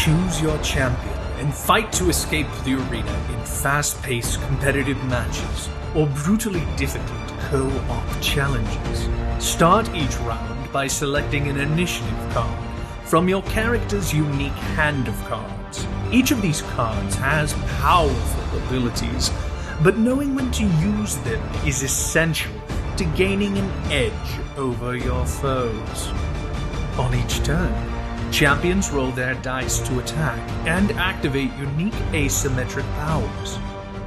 Choose your champion and fight to escape the arena in fast-paced competitive matches or brutally difficult co-op challenges. Start each round by selecting an initiative card from your character's unique hand of cards. Each of these cards has powerful abilities, but knowing when to use them is essential to gaining an edge over your foes. On each turn, champions roll their dice to attack and activate unique asymmetric powers.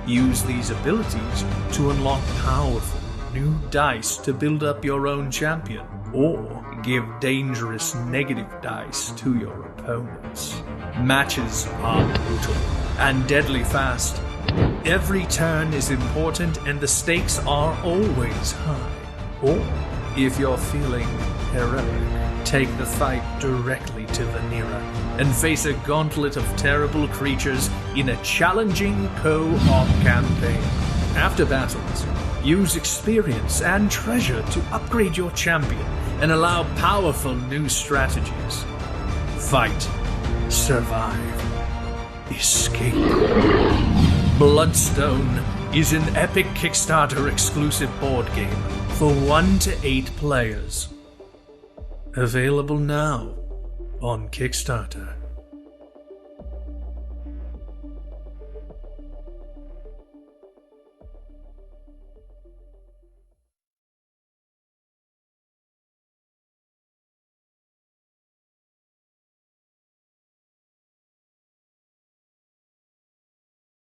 Use these abilities to unlock powerful new dice to build up your own champion, or give dangerous negative dice to your opponents. Matches are brutal and deadly fast. Every turn is important and the stakes are always high. Or, if you're feeling heroic, take the fight directly to Vanera and face a gauntlet of terrible creatures in a challenging co-op campaign. After battles, use experience and treasure to upgrade your champion and allow powerful new strategies. Fight, survive, escape. Bloodstone is an epic Kickstarter exclusive board game for 1 to 8 players. Available now on Kickstarter.